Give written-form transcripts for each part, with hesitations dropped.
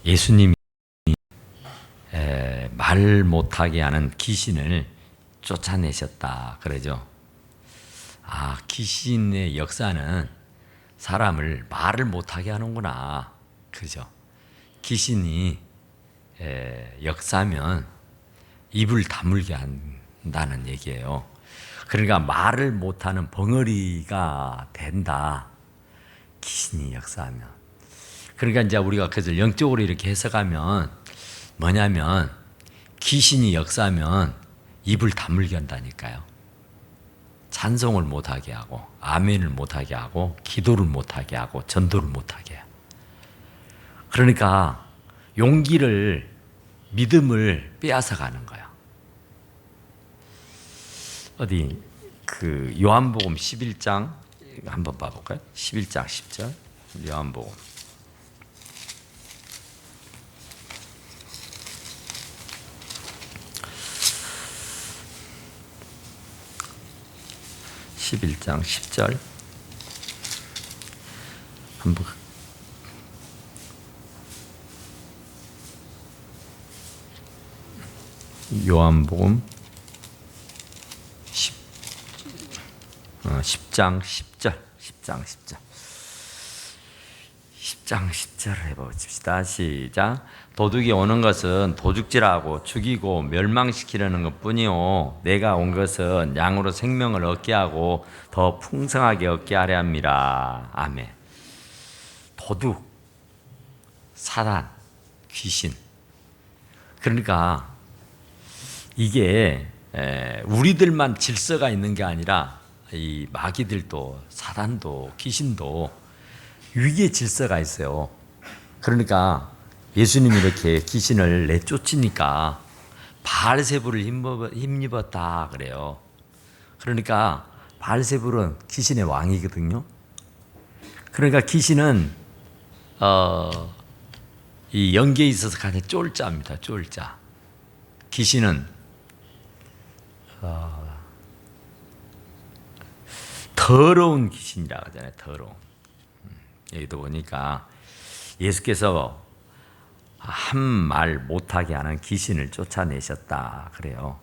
예수님이 말 못하게 하는 귀신을 쫓아내셨다 그러죠. 귀신의 역사는 사람을 말을 못하게 하는구나. 그죠? 귀신이 역사면 입을 다물게 한다는 얘기예요. 그러니까 말을 못하는 벙어리가 된다. 귀신이 역사하면. 그러니까 이제 우리가 그것을 영적으로 이렇게 해석하면 뭐냐면 귀신이 역사하면 입을 다물게 한다니까요. 찬송을 못하게 하고 아멘을 못하게 하고 기도를 못하게 하고 전도를 못하게 해요. 그러니까 용기를 믿음을 빼앗아가는 거예요. 어디 그 요한복음 11장 한번 봐볼까요? 11장 10절 요한복음 11장 10절 한번 요한복음 10장 10절 10장 10절을 해봅시다. 시작. 도둑이 오는 것은 도둑질하고 죽이고 멸망시키려는 것뿐이요 내가 온 것은 양으로 생명을 얻게 하고 더 풍성하게 얻게 하려 함이라. 아멘. 도둑, 사단, 귀신. 그러니까 이게 우리들만 질서가 있는 게 아니라 이 마귀들도 사단도 귀신도 위기의 질서가 있어요. 그러니까 예수님이 이렇게 귀신을 내쫓으니까 바알세불을 힘입었다 그래요. 그러니까 바알세불은 귀신의 왕이거든요. 그러니까 귀신은 이 영계에 있어서 가장 쫄자입니다. 쫄자. 귀신은 더러운 귀신이라고 하잖아요. 더러운. 여기도 보니까 예수께서 한 말 못하게 하는 귀신을 쫓아내셨다 그래요.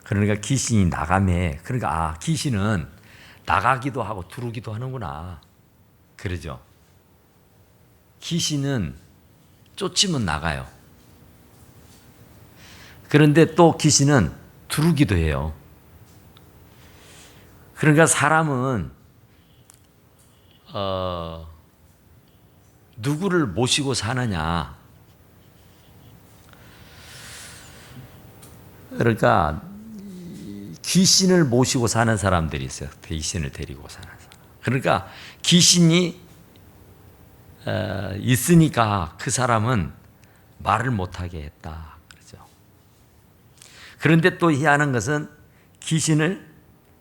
그러니까 귀신이 나가매. 그러니까 귀신은 나가기도 하고 들어오기도 하는구나. 그러죠. 귀신은 쫓으면 나가요. 그런데 또 귀신은 들어오기도 해요. 그러니까 사람은 누구를 모시고 사느냐. 그러니까 귀신을 모시고 사는 사람들이 있어요. 귀신을 데리고 사는 사람. 그러니까 귀신이 있으니까 그 사람은 말을 못하게 했다. 그렇죠. 그런데 또 희한한 것은 귀신을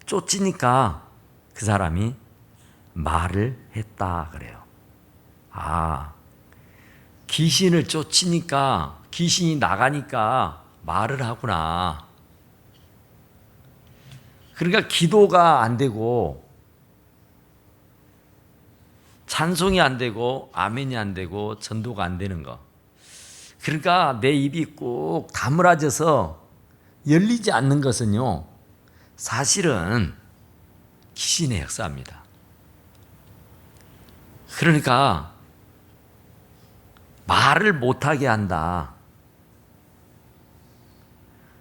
쫓으니까 그 사람이 말을 했다 그래요. 귀신을 쫓으니까 귀신이 나가니까 말을 하구나. 그러니까 기도가 안 되고 찬송이 안 되고 아멘이 안 되고 전도가 안 되는 거. 그러니까 내 입이 꼭 다물어져서 열리지 않는 것은요 사실은 귀신의 역사입니다. 그러니까 말을 못하게 한다.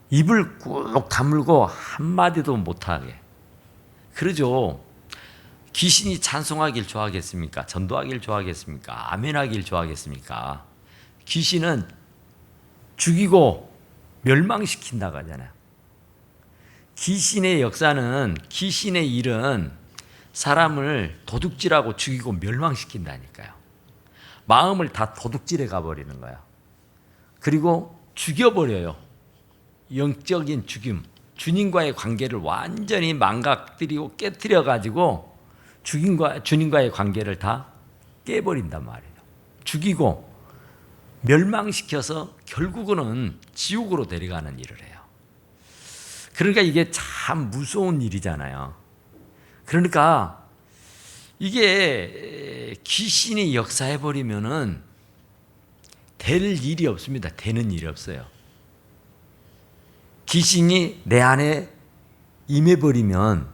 입을 꾹 다물고 한마디도 못하게. 그러죠. 귀신이 찬송하길 좋아하겠습니까? 전도하길 좋아하겠습니까? 아멘하길 좋아하겠습니까? 귀신은 죽이고 멸망시킨다고 하잖아요. 귀신의 역사는, 귀신의 일은 사람을 도둑질하고 죽이고 멸망시킨다니까요. 마음을 다 도둑질해 가버리는 거예요. 그리고 죽여버려요. 영적인 죽임, 주님과의 관계를 완전히 망가뜨리고 깨뜨려가지고 주님과의 관계를 다 깨버린단 말이에요. 죽이고 멸망시켜서 결국은 지옥으로 데려가는 일을 해요. 그러니까 이게 참 무서운 일이잖아요. 그러니까 이게 귀신이 역사해버리면은 될 일이 없습니다. 되는 일이 없어요. 귀신이 내 안에 임해버리면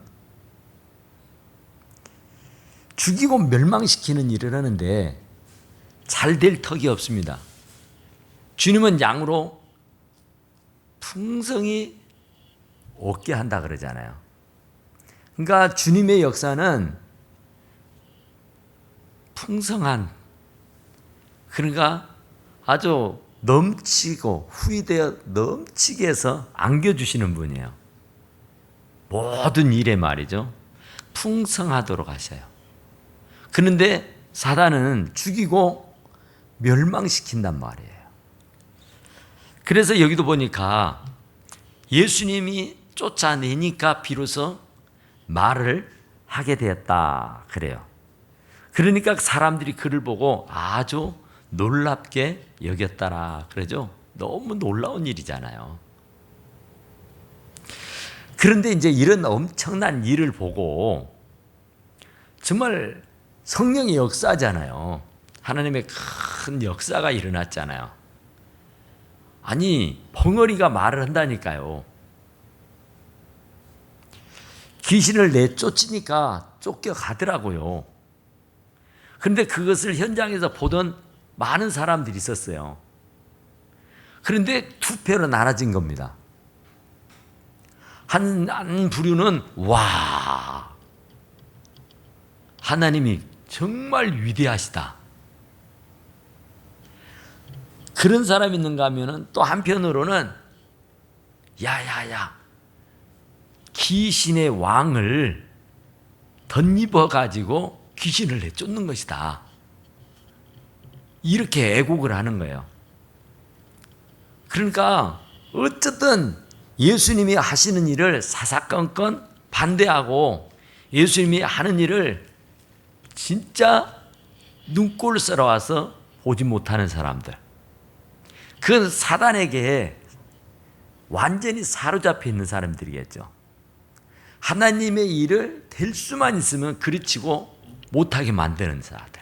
죽이고 멸망시키는 일을 하는데 잘 될 턱이 없습니다. 주님은 양으로 풍성히 얻게 한다 그러잖아요. 그러니까 주님의 역사는 풍성한, 그러니까 아주 넘치고 후이되어 넘치게 해서 안겨주시는 분이에요. 모든 일에 말이죠. 풍성하도록 하셔요. 그런데 사단은 죽이고 멸망시킨단 말이에요. 그래서 여기도 보니까 예수님이 쫓아내니까 비로소 말을 하게 되었다 그래요. 그러니까 사람들이 그를 보고 아주 놀랍게 여겼다라 그러죠. 너무 놀라운 일이잖아요. 그런데 이제 이런 엄청난 일을 보고 정말 성령의 역사잖아요. 하나님의 큰 역사가 일어났잖아요. 아니, 벙어리가 말을 한다니까요. 귀신을 내쫓으니까 쫓겨가더라고요. 그런데 그것을 현장에서 보던 많은 사람들이 있었어요. 그런데 두 패로 나눠진 겁니다. 한 부류는 와, 하나님이 정말 위대하시다. 그런 사람이 있는가 하면은 또 한편으로는 야야야, 귀신의 왕을 덧입어 가지고 귀신을 내쫓는 것이다. 이렇게 애국을 하는 거예요. 그러니까 어쨌든 예수님이 하시는 일을 사사건건 반대하고 예수님이 하는 일을 진짜 눈꼴 썰어와서 보지 못하는 사람들, 그건 사단에게 완전히 사로잡혀 있는 사람들이겠죠. 하나님의 일을 될 수만 있으면 그르치고 못하게 만드는 사람들.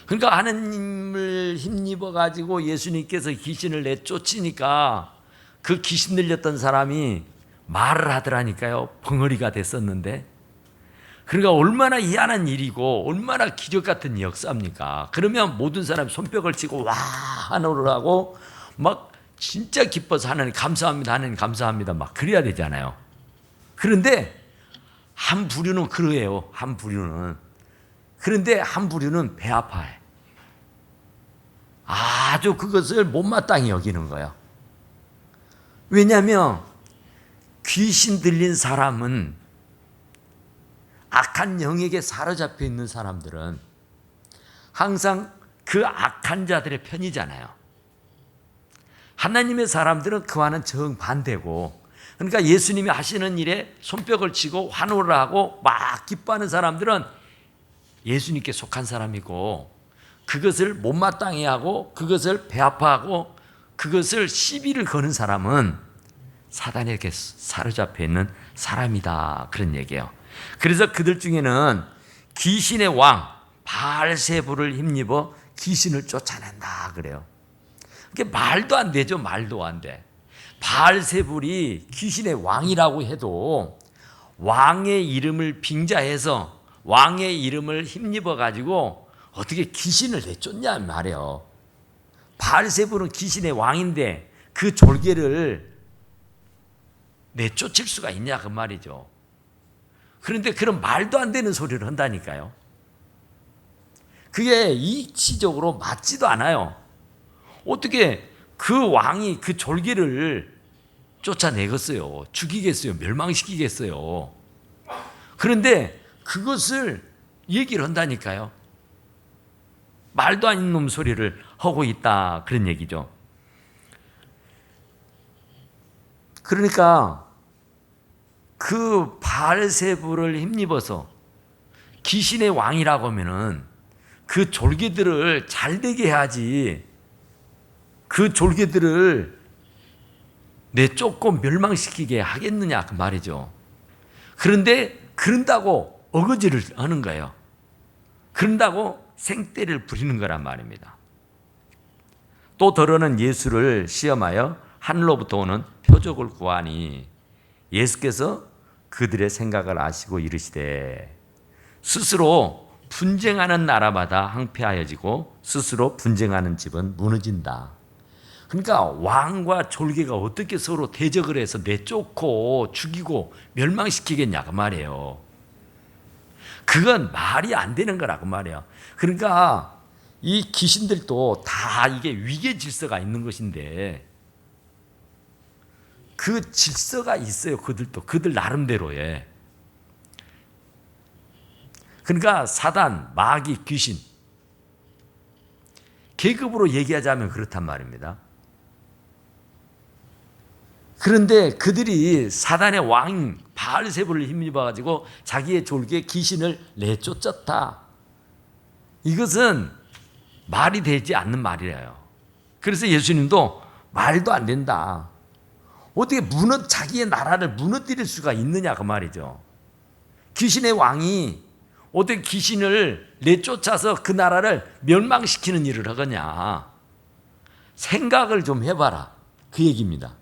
그러니까 하나님을 힘입어 가지고 예수님께서 귀신을 내쫓으니까 그 귀신 들렸던 사람이 말을 하더라니까요. 벙어리가 됐었는데. 그러니까 얼마나 희한한 일이고 얼마나 기적 같은 역사입니까? 그러면 모든 사람이 손뼉을 치고 와 하노를 하고 막 진짜 기뻐서 하나님 감사합니다, 하나님 감사합니다 막 그래야 되잖아요. 그런데 한 부류는 그러해요. 한 부류는. 그런데 한 부류는 배 아파해. 아주 그것을 못마땅히 여기는 거예요. 왜냐하면 귀신 들린 사람은, 악한 영에게 사로잡혀 있는 사람들은 항상 그 악한 자들의 편이잖아요. 하나님의 사람들은 그와는 정반대고, 그러니까 예수님이 하시는 일에 손뼉을 치고 환호를 하고 막 기뻐하는 사람들은 예수님께 속한 사람이고, 그것을 못마땅히 하고 그것을 배아파하고 그것을 시비를 거는 사람은 사단에게 사로잡혀 있는 사람이다, 그런 얘기예요. 그래서 그들 중에는 귀신의 왕 바알세불을 힘입어 귀신을 쫓아낸다 그래요. 그게 말도 안 되죠. 말도 안 돼. 바알세불이 귀신의 왕이라고 해도 왕의 이름을 빙자해서 왕의 이름을 힘입어 가지고 어떻게 귀신을 내쫓냐 말이에요. 바알세불은 귀신의 왕인데 그 졸개를 내쫓을 수가 있냐 그 말이죠. 그런데 그런 말도 안 되는 소리를 한다니까요. 그게 이치적으로 맞지도 않아요. 어떻게 그 왕이 그 졸개를 쫓아내겠어요? 죽이겠어요? 멸망시키겠어요? 그런데 그것을 얘기를 한다니까요. 말도 안 되는 놈 소리를 하고 있다, 그런 얘기죠. 그러니까 그 바알세불을 힘입어서 귀신의 왕이라고 하면은 그 졸개들을 잘 되게 해야지, 그 졸개들을 내쫓고 멸망시키게 하겠느냐 그 말이죠. 그런데 그런다고 어거지를 하는 거예요. 그런다고 생떼를 부리는 거란 말입니다. 또 더러는 예수를 시험하여 하늘로부터 오는 표적을 구하니 예수께서 그들의 생각을 아시고 이르시되 스스로 분쟁하는 나라마다 항폐하여지고 스스로 분쟁하는 집은 무너진다. 그러니까 왕과 졸개가 어떻게 서로 대적을 해서 내쫓고 죽이고 멸망시키겠냐 그 말이에요. 그건 말이 안 되는 거라고 말이에요. 그러니까 이 귀신들도 다 이게 위계 질서가 있는 것인데 그 질서가 있어요. 그들도 그들 나름대로의. 그러니까 사단, 마귀, 귀신 계급으로 얘기하자면 그렇단 말입니다. 그런데 그들이 사단의 왕 바알세불을 힘입어 가지고 자기의 졸개 귀신을 내쫓았다. 이것은 말이 되지 않는 말이에요. 그래서 예수님도 말도 안 된다. 어떻게 자기의 나라를 무너뜨릴 수가 있느냐 그 말이죠. 귀신의 왕이 어떻게 귀신을 내쫓아서 그 나라를 멸망시키는 일을 하겠냐. 생각을 좀 해봐라 그 얘기입니다.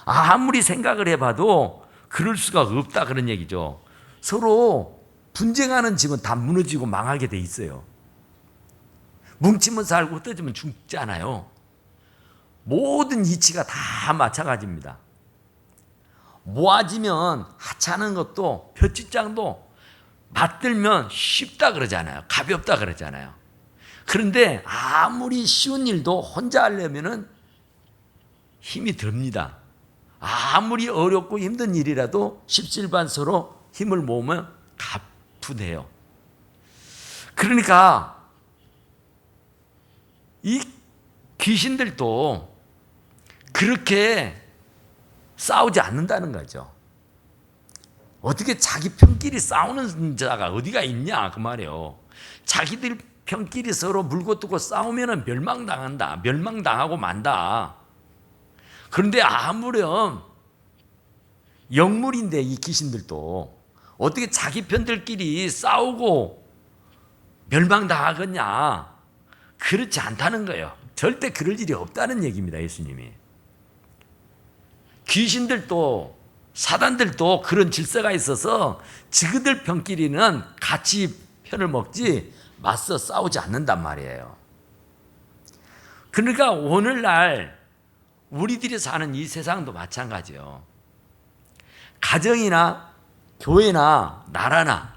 아무리 생각을 해봐도 그럴 수가 없다 그런 얘기죠. 서로 분쟁하는 집은 다 무너지고 망하게 돼 있어요. 뭉치면 살고 흩어지면 죽잖아요. 모든 이치가 다 마찬가지입니다. 모아지면 하찮은 것도 벼짓장도 맞들면 쉽다 그러잖아요. 가볍다 그러잖아요. 그런데 아무리 쉬운 일도 혼자 하려면은 힘이 듭니다. 아무리 어렵고 힘든 일이라도 십실반서로 힘을 모으면 가뿐해요. 그러니까 이 귀신들도 그렇게 싸우지 않는다는 거죠. 어떻게 자기 편끼리 싸우는 자가 어디가 있냐 그 말이에요. 자기들 편끼리 서로 물고 뜯고 싸우면 멸망당한다. 멸망당하고 만다. 그런데 아무렴 영물인데 이 귀신들도 어떻게 자기 편들끼리 싸우고 멸망당하겠냐. 그렇지 않다는 거예요. 절대 그럴 일이 없다는 얘기입니다. 예수님이. 귀신들도 사단들도 그런 질서가 있어서 지그들 편끼리는 같이 편을 먹지 맞서 싸우지 않는단 말이에요. 그러니까 오늘날 우리들이 사는 이 세상도 마찬가지예요. 가정이나 교회나 나라나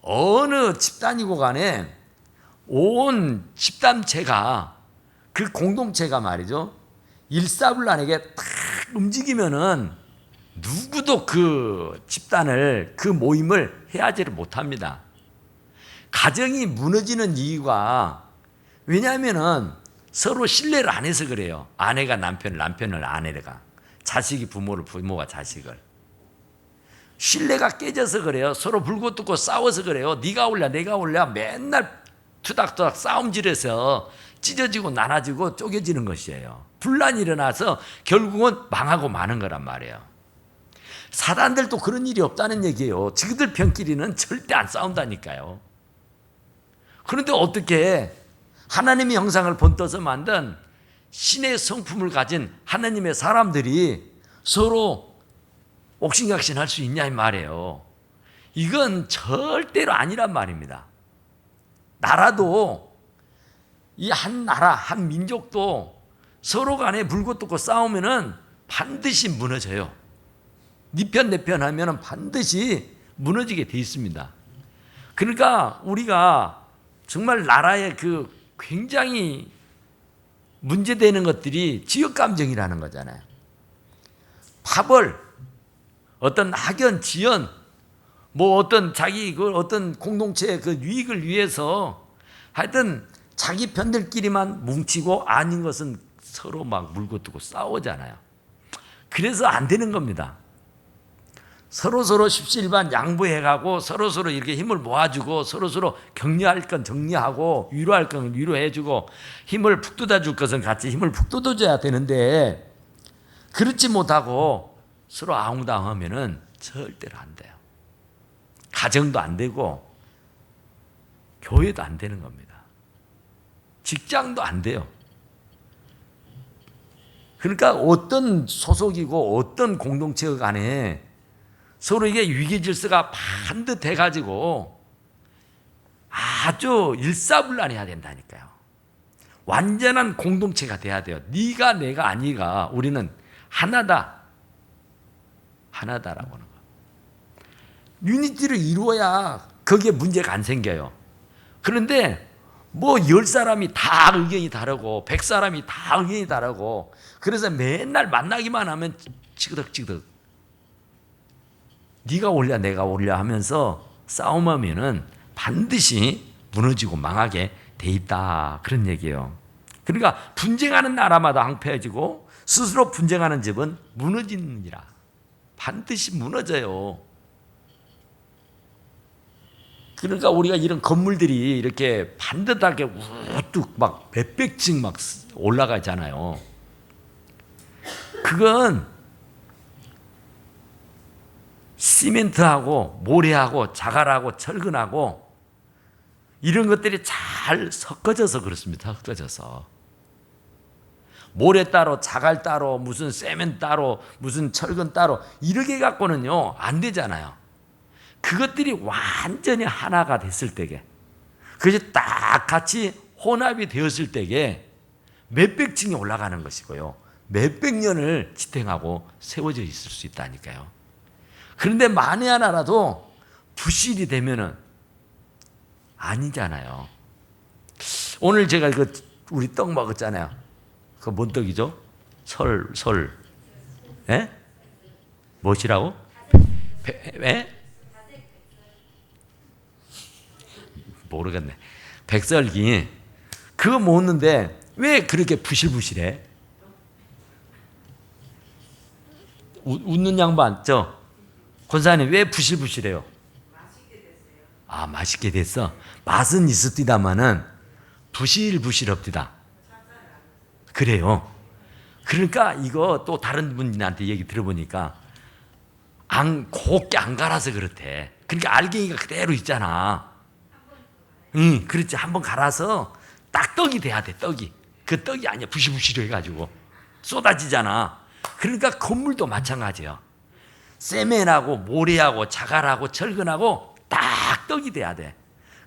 어느 집단이고 간에 온 집단체가 그 공동체가 말이죠. 일사불란하게 탁 움직이면은 누구도 그 집단을 그 모임을 해야지를 못합니다. 가정이 무너지는 이유가 왜냐하면은 서로 신뢰를 안 해서 그래요. 아내가 남편을, 남편을 아내가, 자식이 부모를, 부모가 자식을. 신뢰가 깨져서 그래요. 서로 불고 뜯고 싸워서 그래요. 네가 올려 내가 올려 맨날 투닥투닥 싸움질해서 찢어지고 나눠지고 쪼개지는 것이에요. 분란이 일어나서 결국은 망하고 마는 거란 말이에요. 사단들도 그런 일이 없다는 얘기예요. 지그들 편끼리는 절대 안 싸운다니까요. 그런데 어떻게 하나님의 형상을 본떠서 만든 신의 성품을 가진 하나님의 사람들이 서로 옥신각신할 수 있냐 이 말이에요. 이건 절대로 아니란 말입니다. 나라도 이 한 나라 한 민족도 서로 간에 물고 뜯고 싸우면은 반드시 무너져요. 네 편 내 편 하면은 반드시 무너지게 돼 있습니다. 그러니까 우리가 정말 나라의 그 굉장히 문제되는 것들이 지역 감정이라는 거잖아요. 파벌, 어떤 학연, 지연, 뭐 어떤 자기 그 어떤 공동체의 그 유익을 위해서 하여튼 자기 편들끼리만 뭉치고 아닌 것은 서로 막 물고 뜯고 싸우잖아요. 그래서 안 되는 겁니다. 서로서로 십시일반 양보해가고 서로서로 이렇게 힘을 모아주고 서로서로 격려할 건 격려하고 위로할 건 위로해주고 힘을 푹 돋아줄 것은 같이 힘을 푹 돋아줘야 되는데 그렇지 못하고 서로 아웅다웅하면은 절대로 안 돼요. 가정도 안 되고 교회도 안 되는 겁니다. 직장도 안 돼요. 그러니까 어떤 소속이고 어떤 공동체 간에 서로에게 위계 질서가 반듯해 가지고 아주 일사불란해야 된다니까요. 완전한 공동체가 돼야 돼요. 네가 내가 아니가 우리는 하나다. 하나다라고 하는 거. 유니티를 이루어야 거기에 문제가 안 생겨요. 그런데 뭐 10사람이 다 의견이 다르고 100사람이 다 의견이 다르고 그래서 맨날 만나기만 하면 치그덕치그덕 네가 올려 내가 올려 하면서 싸움하면은 반드시 무너지고 망하게 돼 있다. 그런 얘기예요. 그러니까 분쟁하는 나라마다 황폐해지고 스스로 분쟁하는 집은 무너지느니라. 반드시 무너져요. 그러니까 우리가 이런 건물들이 이렇게 반듯하게 우뚝 막 몇백 층 막 올라가잖아요. 그건 시멘트하고 모래하고 자갈하고 철근하고 이런 것들이 잘 섞어져서 그렇습니다. 섞어져서. 모래 따로 자갈 따로 무슨 세멘 따로 무슨 철근 따로 이렇게 갖고는요 안 되잖아요. 그것들이 완전히 하나가 됐을 때게 그것이 딱 같이 혼합이 되었을 때게 몇백 층이 올라가는 것이고요. 몇백 년을 지탱하고 세워져 있을 수 있다니까요. 그런데 만에 하나라도 부실이 되면은 아니잖아요. 오늘 제가 우리 떡 먹었잖아요. 그 뭔 떡이죠? 설. 예? 무엇이라고? 예? 모르겠네. 백설기. 그거 먹었는데 왜 그렇게 부실부실해? 웃는 양반, 권사님 왜 부실부실해요? 아, 맛있게 됐어. 맛은 있었디다마는 부실부실합디다. 그래요. 그러니까 이거 또 다른 분한테 얘기 들어보니까 곱게 안 갈아서 그렇대. 그러니까 알갱이가 그대로 있잖아. 응, 그렇지. 한번 갈아서 딱 떡이 돼야 돼. 떡이. 그 떡이 아니야. 부실부실해가지고 쏟아지잖아. 그러니까 건물도 마찬가지예요. 세멘하고 모래하고 자갈하고 철근하고 딱 떡이 돼야 돼.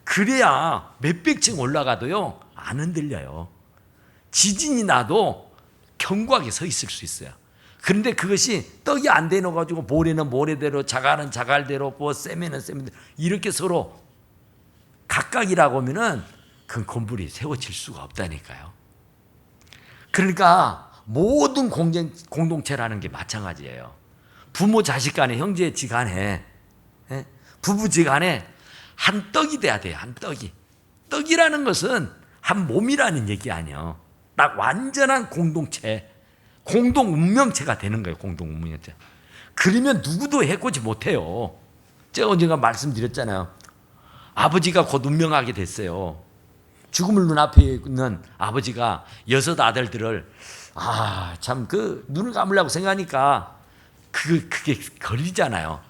그래야 몇백 층 올라가도요 안 흔들려요. 지진이 나도 견고하게 서 있을 수 있어요. 그런데 그것이 떡이 안 되어가지고 모래는 모래대로 자갈은 자갈대로 뭐 세멘은 세멘대로 이렇게 서로 각각이라고 하면은 그 건물이 세워질 수가 없다니까요. 그러니까 모든 공동체라는 게 마찬가지예요. 부모 자식 간에 형제 지간에 부부 지간에 한 떡이 돼야 돼요. 한 떡이. 떡이라는 것은 한 몸이라는 얘기 아니에요. 딱 완전한 공동체, 공동 운명체가 되는 거예요. 공동 운명체. 그러면 누구도 해코지 못해요. 제가 언젠가 말씀드렸잖아요. 아버지가 곧 운명하게 됐어요. 죽음을 눈앞에 있는 아버지가 6 아들들을 참 그 눈을 감으려고 생각하니까 그게 걸리잖아요.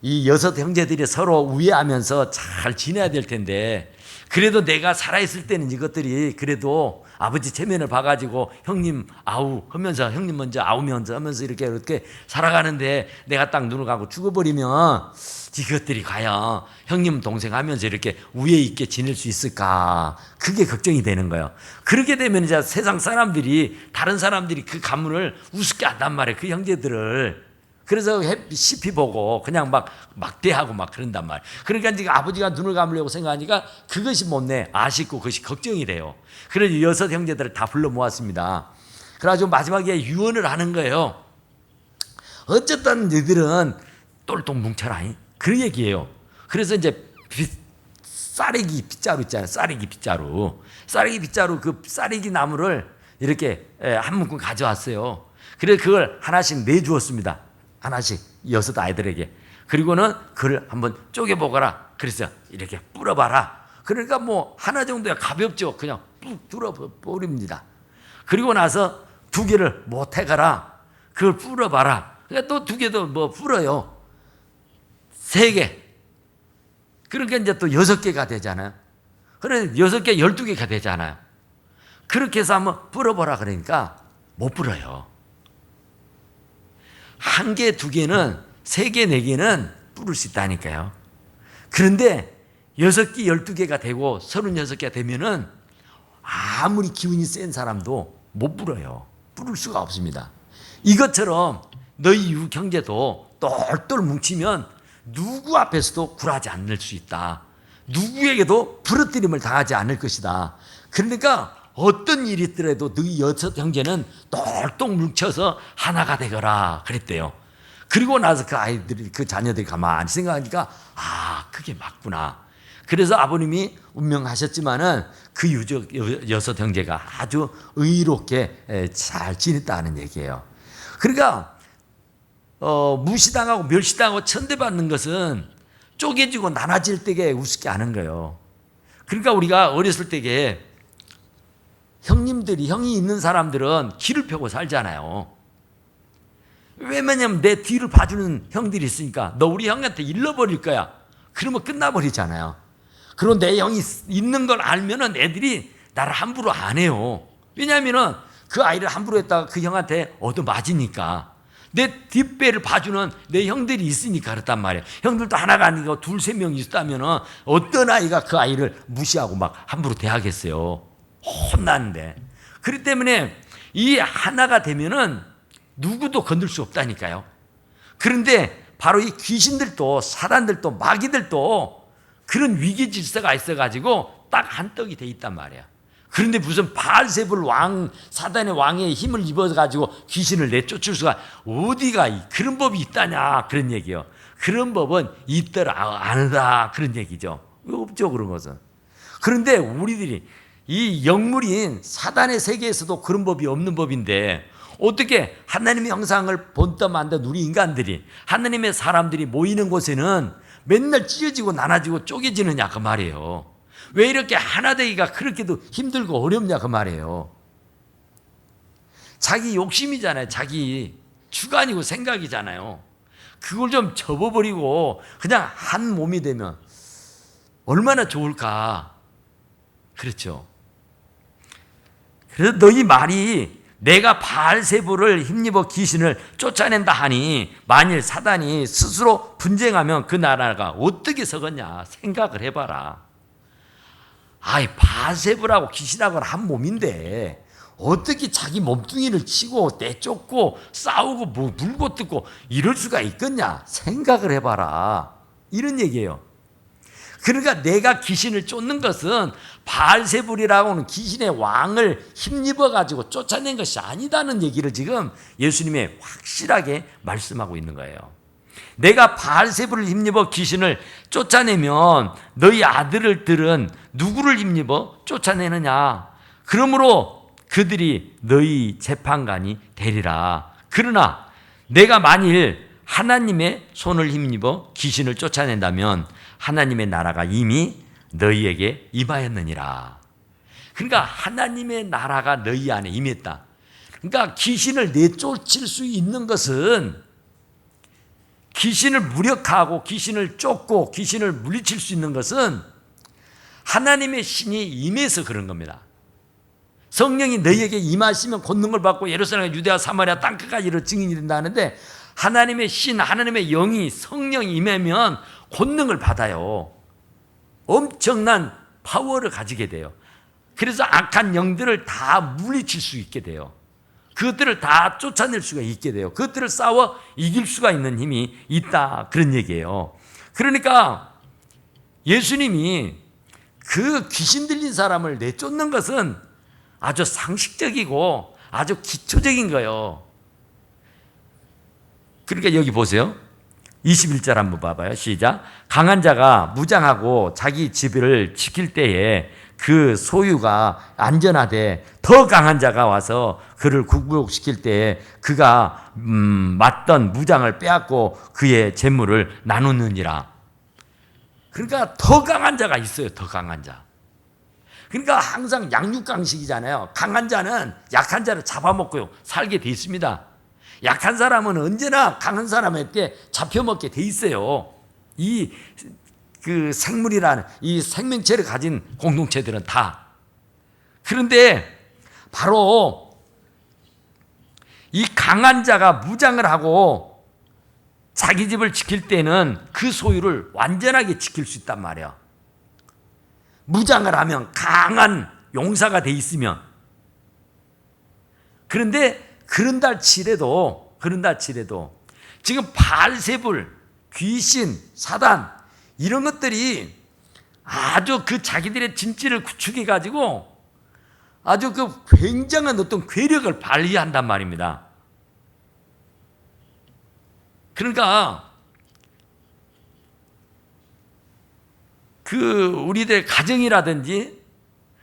이 6 형제들이 서로 우애하면서 잘 지내야 될 텐데 그래도 내가 살아있을 때는 이것들이 그래도 아버지 체면을 봐가지고 형님 아우 하면서 형님 먼저 아우면서 하면서 이렇게 살아가는데 내가 딱 눈을 감고 죽어버리면 이것들이 과연 형님 동생 하면서 이렇게 우애 있게 지낼 수 있을까? 그게 걱정이 되는 거예요. 그렇게 되면 이제 세상 사람들이 다른 사람들이 그 가문을 우습게 한단 말이에요. 그 형제들을. 그래서 시피 보고 그냥 막 막대하고 막 그런단 말이에요. 그러니까 이제 아버지가 눈을 감으려고 생각하니까 그것이 못내 아쉽고 그것이 걱정이 돼요. 그래서 6 형제들을 다 불러 모았습니다. 그래가지고 마지막에 유언을 하는 거예요. 어쨌든 너희들은 똘똘 뭉쳐라. 그 얘기예요. 그래서 이제 쌀이기 빗자루 있잖아요. 쌀이기 빗자루. 쌀이기 빗자루 그 쌀이기 나무를 이렇게 한 묶음 가져왔어요. 그래서 그걸 하나씩 내주었습니다. 하나씩 6 아이들에게. 그리고는 그걸 한번 쪼개보거라. 그래서 이렇게 뿌려봐라. 그러니까 뭐 하나 정도야 가볍죠. 그냥 뚝 뚫어버립니다. 그리고 나서 2개를 못해가라. 그걸 뿌려봐라. 그러니까 또 2개도 뭐 뿌려요. 3개. 그러니까 이제 또 6개가 되잖아요. 그래 6개 12개가 되잖아요. 그렇게 해서 한번 뿌려보라 그러니까 못 불어요. 한 개, 두 개는, 세 개, 네 개는 부를 수 있다니까요. 그런데 6개, 12개가 되고 36개가 되면은 아무리 기운이 센 사람도 못 불어요. 부를 수가 없습니다. 이것처럼 너희 유경제도 똘똘 뭉치면 누구 앞에서도 굴하지 않을 수 있다. 누구에게도 부러뜨림을 당하지 않을 것이다. 그러니까 어떤 일이 있더라도 너희 6 형제는 똘똘 뭉쳐서 하나가 되거라 그랬대요. 그리고 나서 그 아이들이, 그 자녀들이 가만히 생각하니까 그게 맞구나. 그래서 아버님이 운명하셨지만은 그 6 형제가 아주 의롭게 잘 지냈다는 얘기예요. 그러니까 무시당하고 멸시당하고 천대받는 것은 쪼개지고 나눠질 때에 우습게 하는 거예요. 그러니까 우리가 어렸을 때에 형이 있는 사람들은 길을 펴고 살잖아요. 왜냐면 내 뒤를 봐주는 형들이 있으니까 너 우리 형한테 일러버릴 거야. 그러면 끝나버리잖아요. 그리고 내 형이 있는 걸 알면은 애들이 나를 함부로 안 해요. 왜냐하면은 그 아이를 함부로 했다가 그 형한테 얻어맞으니까. 내 뒷배를 봐주는 내 형들이 있으니까 그렇단 말이에요. 형들도 하나가 아니고 2, 3명 있다면은 어떤 아이가 그 아이를 무시하고 막 함부로 대하겠어요. 혼나는데. 그렇기 때문에 이 하나가 되면은 누구도 건들 수 없다니까요. 그런데 바로 이 귀신들도 사단들도 마귀들도 그런 위기 질서가 있어가지고 딱 한 떡이 돼 있단 말이야. 그런데 무슨 바알세불 왕, 사단의 왕의 힘을 입어가지고 귀신을 내쫓을 수가 어디가 그런 법이 있다냐 그런 얘기요. 그런 법은 있더라 아니다 그런 얘기죠. 없죠 그런 것은. 그런데 우리들이 이 영물인 사단의 세계에서도 그런 법이 없는 법인데 어떻게 하나님의 형상을 본떠만든 우리 인간들이 하나님의 사람들이 모이는 곳에는 맨날 찢어지고 나눠지고 쪼개지느냐 그 말이에요. 왜 이렇게 하나 되기가 그렇게도 힘들고 어렵냐 그 말이에요. 자기 욕심이잖아요. 자기 주관이고 생각이잖아요. 그걸 좀 접어버리고 그냥 한 몸이 되면 얼마나 좋을까. 그렇죠. 그래서 너희 말이 내가 바알세불을 힘입어 귀신을 쫓아낸다 하니 만일 사단이 스스로 분쟁하면 그 나라가 어떻게 서겠냐 생각을 해봐라. 바알세불하고 귀신하고는 한 몸인데 어떻게 자기 몸뚱이를 치고 내쫓고 싸우고 물고 뜯고 이럴 수가 있겠냐 생각을 해봐라. 이런 얘기예요. 그러니까 내가 귀신을 쫓는 것은 바알세불이라고 하는 귀신의 왕을 힘입어 가지고 쫓아낸 것이 아니다는 얘기를 지금 예수님이 확실하게 말씀하고 있는 거예요. 내가 바알세불을 힘입어 귀신을 쫓아내면 너희 아들들은 누구를 힘입어 쫓아내느냐? 그러므로 그들이 너희 재판관이 되리라. 그러나 내가 만일 하나님의 손을 힘입어 귀신을 쫓아낸다면 하나님의 나라가 이미 너희에게 임하였느니라. 그러니까 하나님의 나라가 너희 안에 임했다. 그러니까 귀신을 내쫓을 수 있는 것은 귀신을 무력하고 귀신을 쫓고 귀신을 물리칠 수 있는 것은 하나님의 신이 임해서 그런 겁니다. 성령이 너희에게 임하시면 권능을 받고 예루살렘, 유대와 사마리아 땅끝까지 이르러 증인이 된다 하는데 하나님의 신, 하나님의 영이 성령이 임하면 권능을 받아요. 엄청난 파워를 가지게 돼요. 그래서 악한 영들을 다 물리칠 수 있게 돼요. 그것들을 다 쫓아낼 수가 있게 돼요. 그것들을 싸워 이길 수가 있는 힘이 있다 그런 얘기예요. 그러니까 예수님이 그 귀신 들린 사람을 내쫓는 것은 아주 상식적이고 아주 기초적인 거예요. 그러니까 여기 보세요. 21절 한번 봐봐요. 시작. 강한 자가 무장하고 자기 집을 지킬 때에 그 소유가 안전하되 더 강한 자가 와서 그를 굴복시킬 때에 그가 맞던 무장을 빼앗고 그의 재물을 나누느니라. 그러니까 더 강한 자가 있어요. 더 강한 자. 그러니까 항상 양육강식이잖아요. 강한 자는 약한 자를 잡아먹고 살게 돼 있습니다. 약한 사람은 언제나 강한 사람에게 잡혀먹게 돼 있어요. 그 생물이라는 이 생명체를 가진 공동체들은 다. 그런데 바로 이 강한 자가 무장을 하고 자기 집을 지킬 때는 그 소유를 완전하게 지킬 수 있단 말이야. 무장을 하면 강한 용사가 돼 있으면. 그런데 그런다 치래도 지금 바알세불, 귀신, 사단 이런 것들이 아주 그 자기들의 진지를 구축해 가지고 아주 그 굉장한 어떤 괴력을 발휘한단 말입니다. 그러니까 그 우리들의 가정이라든지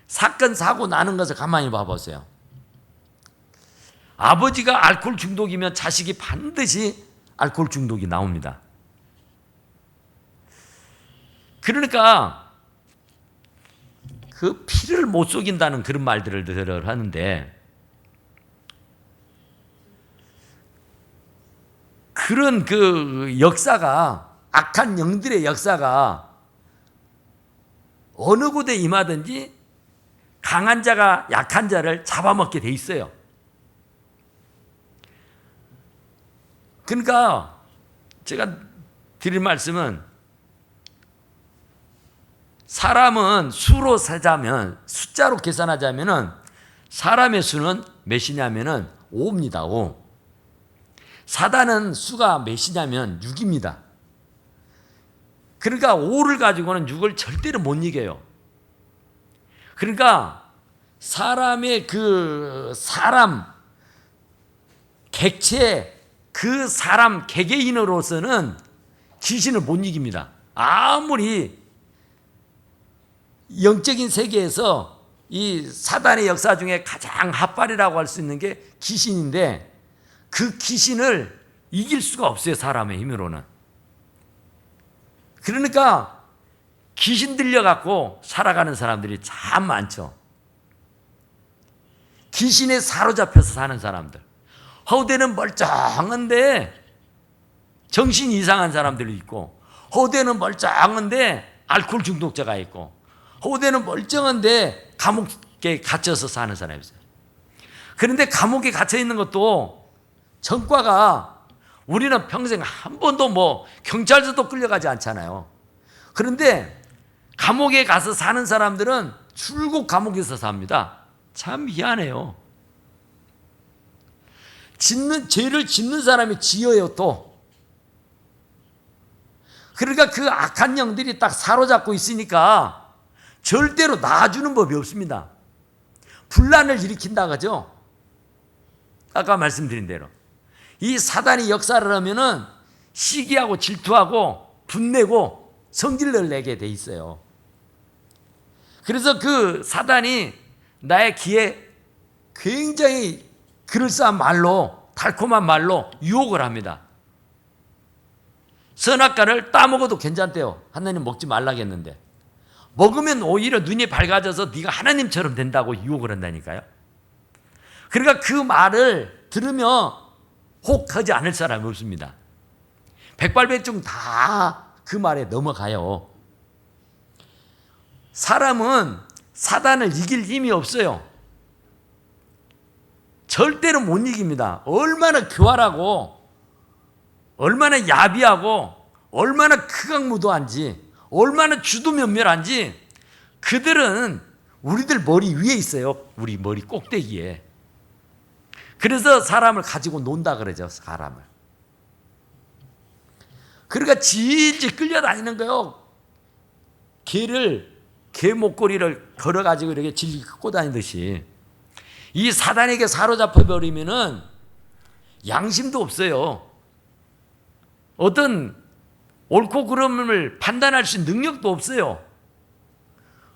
사건 사고 나는 것을 가만히 봐보세요. 아버지가 알코올 중독이면 자식이 반드시 알코올 중독이 나옵니다. 그러니까 그 피를 못 속인다는 그런 말들을 들어 하는데, 그런 그 역사가, 악한 영들의 역사가 어느 곳에 임하든지 강한 자가 약한 자를 잡아먹게 돼 있어요. 그러니까 제가 드릴 말씀은, 사람은 수로 세자면, 숫자로 계산하자면은 사람의 수는 몇이냐면은 5입니다. 5. 사단은 수가 몇이냐면 6입니다. 그러니까 5를 가지고는 6을 절대로 못 이겨요. 그러니까 사람의 그 사람 객체, 그 사람 개개인으로서는 귀신을 못 이깁니다. 아무리 영적인 세계에서 이 사단의 역사 중에 가장 핫발이라고 할 수 있는 게 귀신인데, 그 귀신을 이길 수가 없어요, 사람의 힘으로는. 그러니까 귀신 들려갖고 살아가는 사람들이 참 많죠. 귀신에 사로잡혀서 사는 사람들. 허우대는 멀쩡한데 정신이 이상한 사람들이 있고, 허우대는 멀쩡한데 알코올 중독자가 있고, 허우대는 멀쩡한데 감옥에 갇혀서 사는 사람이 있어요. 그런데 감옥에 갇혀 있는 것도 전과가, 우리는 평생 한 번도 뭐 경찰서도 끌려가지 않잖아요. 그런데 감옥에 가서 사는 사람들은 줄곧 감옥에서 삽니다. 참 희한해요. 죄를 짓는 사람이 지어요, 또. 그러니까 그 악한 영들이 딱 사로잡고 있으니까 절대로 놔주는 법이 없습니다. 분란을 일으킨다 그죠? 아까 말씀드린 대로 이 사단이 역사를 하면은 시기하고 질투하고 분내고 성질을 내게 돼 있어요. 그래서 그 사단이 나의 귀에 굉장히 그럴싸한 말로, 달콤한 말로 유혹을 합니다. 선악과를 따먹어도 괜찮대요. 하나님 먹지 말라겠는데, 먹으면 오히려 눈이 밝아져서 네가 하나님처럼 된다고 유혹을 한다니까요. 그러니까 그 말을 들으면 혹하지 않을 사람이 없습니다. 백발백중 다 그 말에 넘어가요. 사람은 사단을 이길 힘이 없어요. 절대로 못 이깁니다. 얼마나 교활하고, 얼마나 야비하고, 얼마나 극악무도한지, 얼마나 주도면밀한지. 그들은 우리들 머리 위에 있어요. 우리 머리 꼭대기에. 그래서 사람을 가지고 논다 그러죠, 사람을. 그러니까 질질 끌려다니는 거예요. 개 목걸이를 걸어가지고 이렇게 질질 끌고 다니듯이. 이 사단에게 사로잡혀 버리면은 양심도 없어요. 어떤 옳고 그름을 판단할 수 있는 능력도 없어요.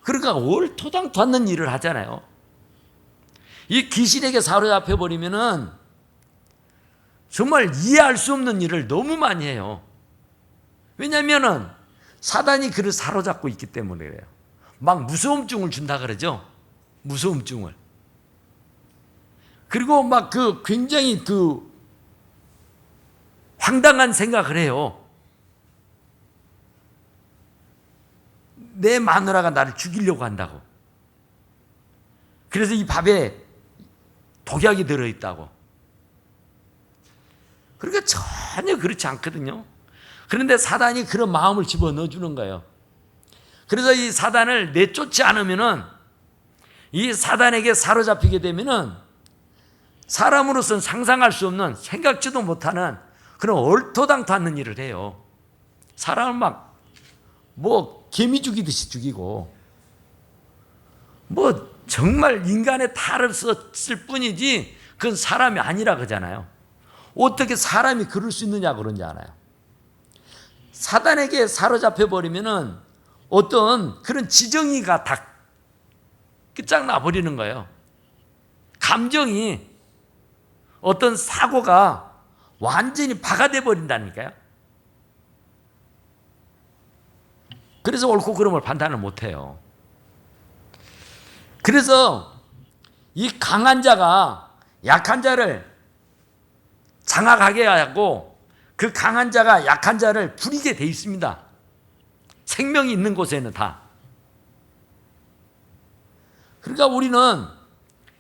그러니까 얼토당토 않는 일을 하잖아요. 이 귀신에게 사로잡혀 버리면은 정말 이해할 수 없는 일을 너무 많이 해요. 왜냐하면은 사단이 그를 사로잡고 있기 때문에 그래요. 막 무서움증을 준다 그러죠. 무서움증을. 그리고 막 그 굉장히 그 황당한 생각을 해요. 내 마누라가 나를 죽이려고 한다고. 그래서 이 밥에 독약이 들어있다고. 그러니까 전혀 그렇지 않거든요. 그런데 사단이 그런 마음을 집어넣어 주는 거예요. 그래서 이 사단을 내쫓지 않으면은, 이 사단에게 사로잡히게 되면은 사람으로서는 상상할 수 없는, 생각지도 못하는 그런 얼토당토 않는 일을 해요. 사람을 막 뭐 개미 죽이듯이 죽이고, 뭐 정말 인간의 탈을 썼을 뿐이지 그건 사람이 아니라 그러잖아요. 어떻게 사람이 그럴 수 있느냐 그런지 알아요. 사단에게 사로잡혀 버리면은 어떤 그런 지정이가 다 끝장나 버리는 거예요. 감정이, 어떤 사고가 완전히 박아돼 버린다니까요. 그래서 옳고 그름을 판단을 못해요. 그래서 이 강한 자가 약한 자를 장악하게 하고, 그 강한 자가 약한 자를 부리게 돼 있습니다. 생명이 있는 곳에는 다. 그러니까 우리는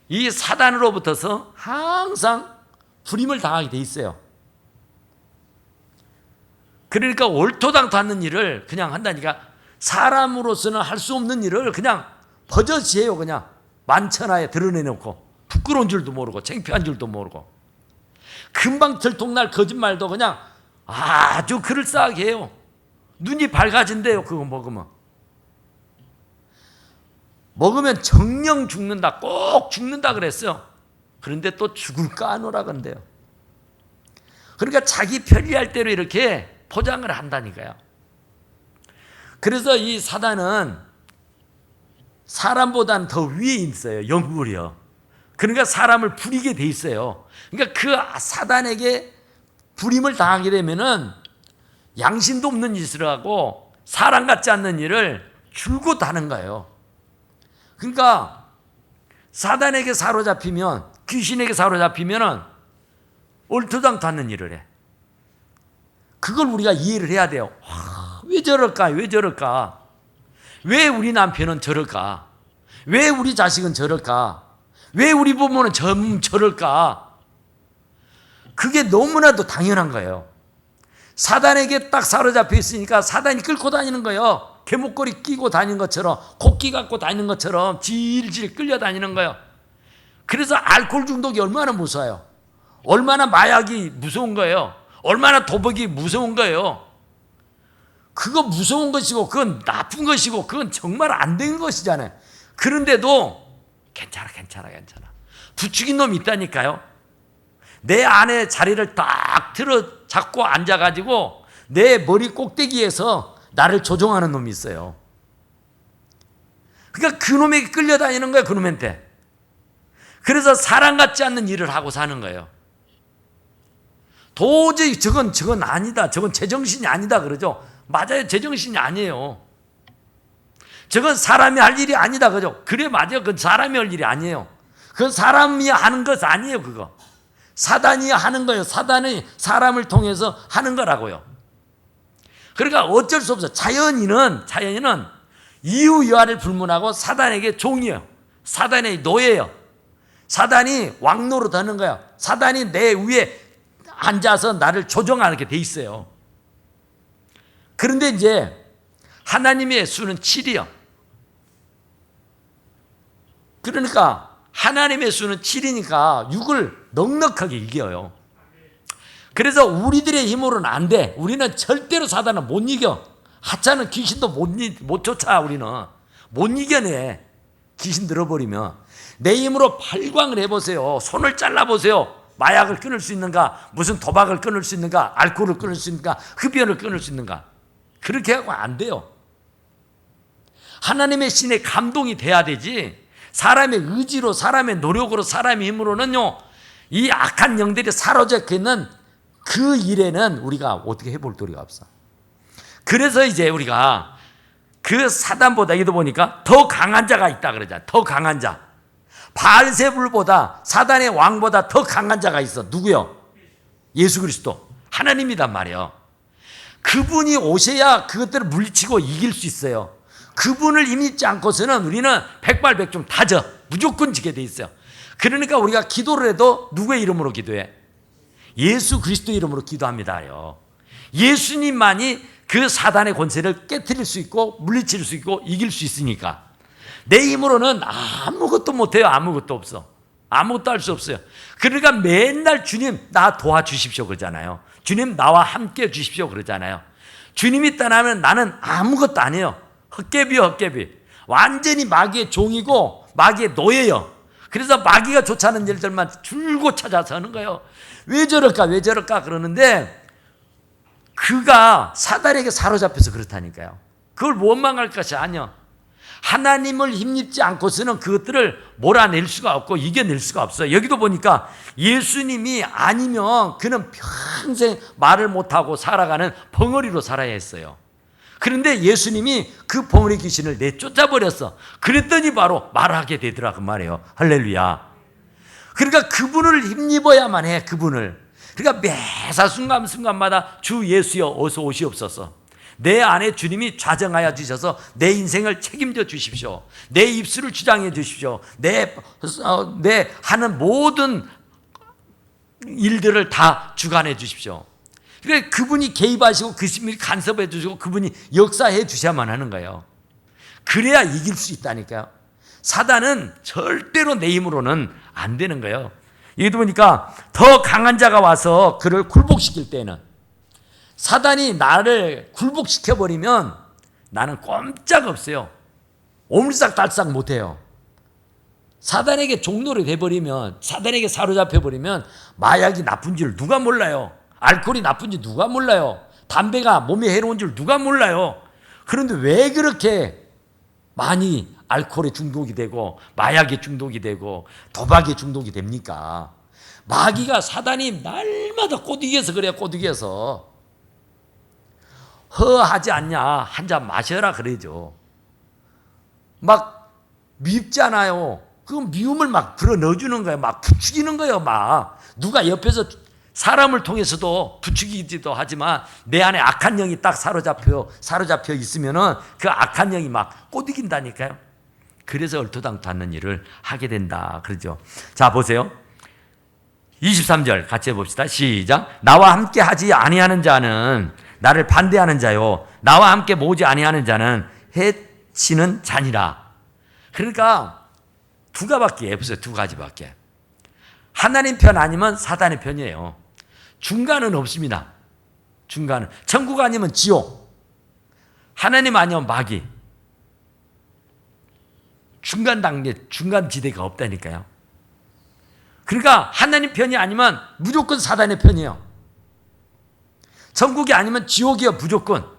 이 사단으로부터서 항상 부림을 당하게 돼 있어요. 그러니까 옳도당토 않는 일을 그냥 한다니까. 사람으로서는 할 수 없는 일을 그냥 버젓이 해요. 그냥 만천하에 드러내놓고, 부끄러운 줄도 모르고 창피한 줄도 모르고, 금방 들통날 거짓말도 그냥 아주 그럴싸하게 해요. 눈이 밝아진대요. 그거 먹으면 정령 죽는다, 꼭 죽는다 그랬어요. 그런데 또 죽을까 하노라 그런데요. 그러니까 자기 편리할 대로 이렇게 포장을 한다니까요. 그래서 이 사단은 사람보다는 더 위에 있어요. 영물이요. 그러니까 사람을 부리게 돼 있어요. 그러니까 그 사단에게 부림을 당하게 되면은 양심도 없는 짓을 하고 사람 같지 않는 일을 줄곧 하는 거예요. 그러니까 사단에게 사로잡히면, 귀신에게 사로잡히면은 얼토당토 않는 일을 해. 그걸 우리가 이해를 해야 돼요. 왜 저럴까? 왜 저럴까? 왜 우리 남편은 저럴까? 왜 우리 자식은 저럴까? 왜 우리 부모는 저럴까? 그게 너무나도 당연한 거예요. 사단에게 딱 사로잡혀 있으니까 사단이 끌고 다니는 거예요. 개목걸이 끼고 다니는 것처럼, 코끼 갖고 다니는 것처럼 질질 끌려다니는 거예요. 그래서 알코올 중독이 얼마나 무서워요. 얼마나 마약이 무서운 거예요. 얼마나 도박이 무서운 거예요. 그거 무서운 것이고 그건 나쁜 것이고 그건 정말 안 된 것이잖아요. 그런데도 괜찮아. 부추긴 놈이 있다니까요. 내 안에 자리를 딱 틀어 잡고 앉아가지고 내 머리 꼭대기에서 나를 조종하는 놈이 있어요. 그러니까 그 놈에게 끌려다니는 거예요. 그 놈한테. 그래서 사람 같지 않는 일을 하고 사는 거예요. 도저히 저건 아니다, 저건 제정신이 아니다 그러죠. 맞아요. 제정신이 아니에요. 저건 사람이 할 일이 아니다 그죠. 그래, 맞아요. 그건 사람이 할 일이 아니에요. 그건 사람이 하는 것 아니에요. 그거 사단이 하는 거예요. 사단이 사람을 통해서 하는 거라고요. 그러니까 어쩔 수 없어. 자연인은 이유여하를 불문하고 사단에게 종이에요. 사단의 노예예요. 사단이 왕노릇 하는 거야. 사단이 내 위에 앉아서 나를 조종하게 돼 있어요. 그런데 이제 하나님의 수는 7이요. 그러니까 하나님의 수는 7이니까 6을 넉넉하게 이겨요. 그래서 우리들의 힘으로는 안 돼. 우리는 절대로 사단을 못 이겨. 하찮은 귀신도 못 쫓아. 우리는 못 이겨내. 귀신 들어버리면. 내 힘으로 발광을 해보세요. 손을 잘라보세요. 마약을 끊을 수 있는가? 무슨 도박을 끊을 수 있는가? 알코올을 끊을 수 있는가? 흡연을 끊을 수 있는가? 그렇게 하고 안 돼요. 하나님의 신의 감동이 돼야 되지, 사람의 의지로, 사람의 노력으로, 사람의 힘으로는요, 이 악한 영들이 사로잡혀 있는 그 일에는 우리가 어떻게 해볼 도리가 없어. 그래서 이제 우리가 그 사단보다, 여기도 보니까 더 강한 자가 있다 그러잖아. 더 강한 자. 바알세불보다, 사단의 왕보다 더 강한 자가 있어. 누구요? 예수 그리스도. 하나님이단 말이에요. 그분이 오셔야 그것들을 물리치고 이길 수 있어요. 그분을 믿지 않고서는 우리는 백발백중 다 져. 무조건 지게 돼 있어요. 그러니까 우리가 기도를 해도 누구의 이름으로 기도해? 예수 그리스도 이름으로 기도합니다요. 예수님만이 그 사단의 권세를 깨트릴 수 있고 물리칠 수 있고 이길 수 있으니까. 내 힘으로는 아무것도 못해요. 아무것도 없어. 아무것도 할 수 없어요. 그러니까 맨날 주님 나 도와주십시오 그러잖아요. 주님 나와 함께 해 주십시오 그러잖아요. 주님이 떠나면 나는 아무것도 안 해요. 헛개비요 헛개비. 완전히 마귀의 종이고 마귀의 노예요. 그래서 마귀가 좋다는 일들만 줄곧 찾아서 하는 거예요. 왜 저럴까 왜 저럴까 그러는데 그가 사단에게 사로잡혀서 그렇다니까요. 그걸 원망할 것이 아니야. 하나님을 힘입지 않고서는 그것들을 몰아낼 수가 없고 이겨낼 수가 없어요. 여기도 보니까 예수님이 아니면 그는 평생 말을 못하고 살아가는 벙어리로 살아야 했어요. 그런데 예수님이 그 벙어리 귀신을 내쫓아버렸어. 그랬더니 바로 말하게 되더라 그 말이에요. 할렐루야. 그러니까 그분을 힘입어야만 해. 그분을. 그러니까 매사 순간순간마다 주 예수여 어서 오시옵소서. 내 안에 주님이 좌정하여 주셔서 내 인생을 책임져 주십시오. 내 입술을 주장해 주십시오. 내 하는 모든 일들을 다 주관해 주십시오. 그러니까 그분이 개입하시고 그분이 간섭해 주시고 그분이 역사해 주셔야만 하는 거예요. 그래야 이길 수 있다니까요. 사단은 절대로 내 힘으로는 안 되는 거예요. 여기도 보니까 더 강한 자가 와서 그를 굴복시킬 때는 사단이 나를 굴복시켜버리면 나는 꼼짝없어요. 오물싹달싹 못해요. 사단에게 종노릇 해버리면 사단에게 사로잡혀버리면 마약이 나쁜 줄 누가 몰라요. 알코올이 나쁜 줄 누가 몰라요. 담배가 몸에 해로운 줄 누가 몰라요. 그런데 왜 그렇게 많이 알코올에 중독이 되고 마약에 중독이 되고 도박에 중독이 됩니까? 마귀가 사단이 날마다 꼬드겨서 그래요. 꼬드겨서. 허하지 않냐 한 잔 마셔라 그러죠. 막 밉잖아요. 그 미움을 막 불어 넣어주는 거예요. 막 부추기는 거예요. 막 누가 옆에서 사람을 통해서도 부추기기도 하지만 내 안에 악한 영이 딱 사로잡혀 있으면은 그 악한 영이 막 꼬드긴다니까요. 그래서 얼토당토하는 일을 하게 된다 그러죠. 자 보세요. 23절 같이 해봅시다. 시작. 나와 함께 하지 아니하는 자는 나를 반대하는 자요 나와 함께 모으지 아니하는 자는 해치는 자니라. 그러니까 두 가지밖에 없어요. 두 가지밖에. 하나님 편 아니면 사단의 편이에요. 중간은 없습니다. 중간은 천국 아니면 지옥, 하나님 아니면 마귀. 중간 단계, 중간 지대가 없다니까요. 그러니까 하나님 편이 아니면 무조건 사단의 편이에요. 천국이 아니면 지옥이요 무조건.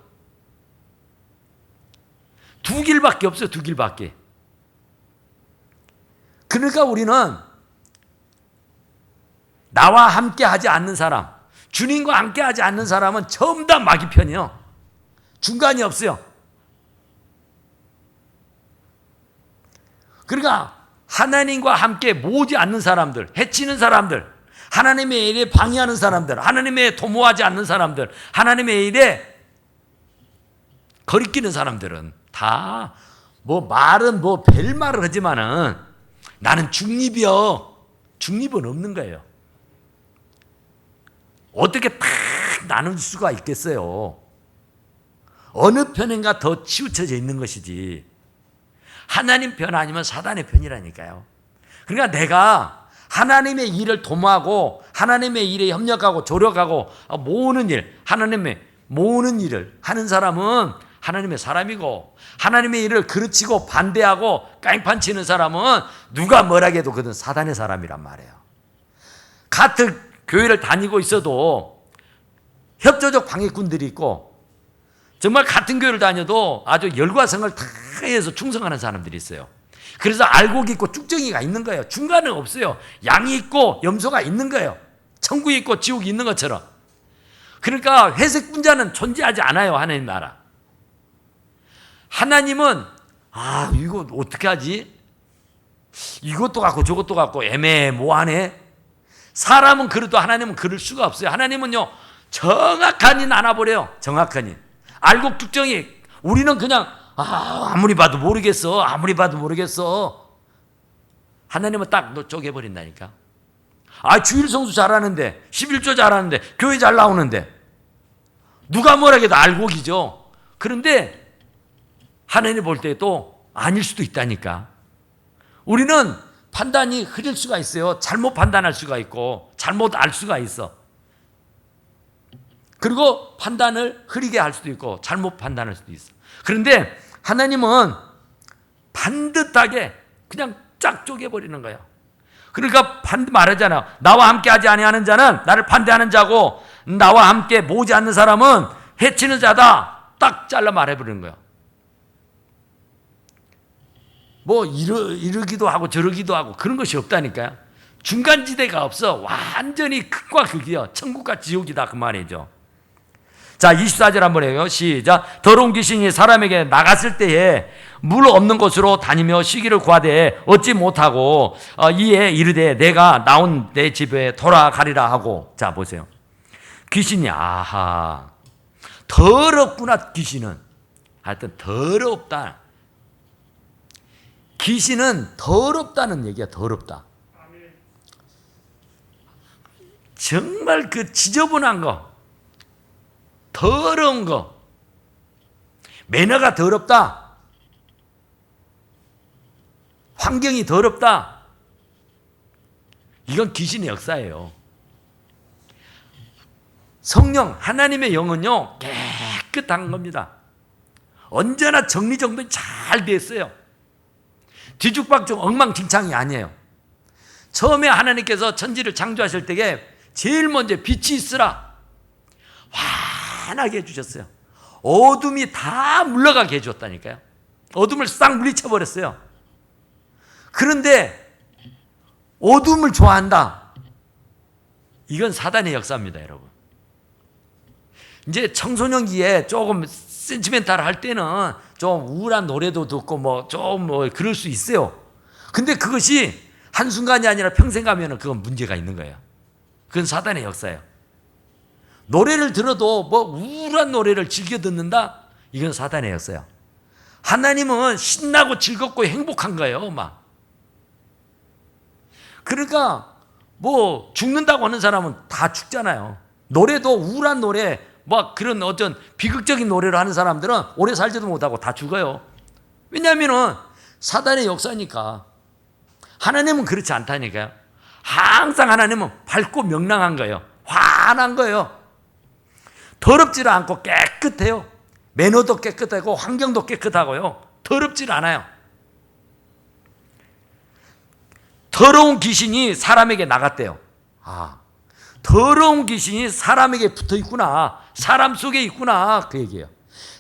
두 길밖에 없어요. 두 길밖에. 그러니까 우리는 나와 함께 하지 않는 사람, 주님과 함께 하지 않는 사람은 전부 다 마귀 편이에요. 중간이 없어요. 그러니까 하나님과 함께 모으지 않는 사람들, 해치는 사람들, 하나님의 일에 방해하는 사람들, 하나님의 일에 도모하지 않는 사람들, 하나님의 일에 거리끼는 사람들은 다 뭐 말은 뭐 별말을 하지만은 나는 중립이요. 중립은 없는 거예요. 어떻게 딱 나눌 수가 있겠어요. 어느 편인가 더 치우쳐져 있는 것이지. 하나님 편 아니면 사단의 편이라니까요. 그러니까 내가 하나님의 일을 도모하고 하나님의 일에 협력하고 조력하고 모으는 일, 하나님의 모으는 일을 하는 사람은 하나님의 사람이고 하나님의 일을 그르치고 반대하고 깡판 치는 사람은 누가 뭐라 해도 그는 사단의 사람이란 말이에요. 같은 교회를 다니고 있어도 협조적 방해꾼들이 있고 정말 같은 교회를 다녀도 아주 열과 성을 다 해서 충성하는 사람들이 있어요. 그래서 알곡이 있고 쭉정이가 있는 거예요. 중간은 없어요. 양이 있고 염소가 있는 거예요. 천국이 있고 지옥이 있는 것처럼. 그러니까 회색 분자는 존재하지 않아요. 하나님 나라. 하나님은 이거 어떻게 하지? 이것도 갖고 저것도 갖고 애매모호하네. 사람은 그래도 하나님은 그럴 수가 없어요. 하나님은요 정확하니 나눠버려요. 정확하니. 알곡 쭉정이. 우리는 그냥 아무리 봐도 모르겠어. 아무리 봐도 모르겠어. 하나님은 딱 쪼개버린다니까. 주일 성수 잘하는데, 11조 잘하는데, 교회 잘 나오는데, 누가 뭐라 해도 알곡이죠. 그런데 하나님 볼 때도 아닐 수도 있다니까. 우리는 판단이 흐릴 수가 있어요. 잘못 판단할 수가 있고, 잘못 알 수가 있어. 그리고 판단을 흐리게 할 수도 있고, 잘못 판단할 수도 있어. 그런데 하나님은 반듯하게 그냥 쫙 쪼개버리는 거예요. 그러니까 말하잖아요. 나와 함께 하지 아니하는 자는 나를 반대하는 자고, 나와 함께 모지 않는 사람은 해치는 자다. 딱 잘라 말해버리는 거예요. 뭐 이러기도 하고 저러기도 하고 그런 것이 없다니까요. 중간지대가 없어. 완전히 극과 극이요. 천국과 지옥이다 그 말이죠. 자, 24절 한번 해요. 시작. 더러운 귀신이 사람에게 나갔을 때에 물 없는 곳으로 다니며 쉬기를 구하되 얻지 못하고 이에 이르되 내가 나온 내 집에 돌아가리라 하고. 자, 보세요. 귀신이 더럽구나. 귀신은 하여튼 더럽다. 귀신은 더럽다는 얘기야. 더럽다. 정말 그 지저분한 거, 더러운 거, 매너가 더럽다, 환경이 더럽다, 이건 귀신의 역사예요. 성령 하나님의 영은요 깨끗한 겁니다. 언제나 정리정돈이 잘 됐어요. 뒤죽박죽 엉망진창이 아니에요. 처음에 하나님께서 천지를 창조하실 때에 제일 먼저 빛이 있으라 환하게 해주셨어요. 어둠이 다 물러가게 해줬다니까요. 어둠을 싹 물리쳐버렸어요. 그런데 어둠을 좋아한다. 이건 사단의 역사입니다, 여러분. 이제 청소년기에 조금 센티멘탈 할 때는 좀 우울한 노래도 듣고 좀 그럴 수 있어요. 근데 그것이 한순간이 아니라 평생 가면은 그건 문제가 있는 거예요. 그건 사단의 역사예요. 노래를 들어도 우울한 노래를 즐겨 듣는다? 이건 사단의 역사예요. 하나님은 신나고 즐겁고 행복한 거예요, 막. 그러니까 죽는다고 하는 사람은 다 죽잖아요. 노래도 우울한 노래, 그런 어떤 비극적인 노래를 하는 사람들은 오래 살지도 못하고 다 죽어요. 왜냐하면 사단의 역사니까. 하나님은 그렇지 않다니까요. 항상 하나님은 밝고 명랑한 거예요. 환한 거예요. 더럽지를 않고 깨끗해요. 매너도 깨끗하고 환경도 깨끗하고요. 더럽지를 않아요. 더러운 귀신이 사람에게 나갔대요. 더러운 귀신이 사람에게 붙어 있구나. 사람 속에 있구나. 그 얘기예요.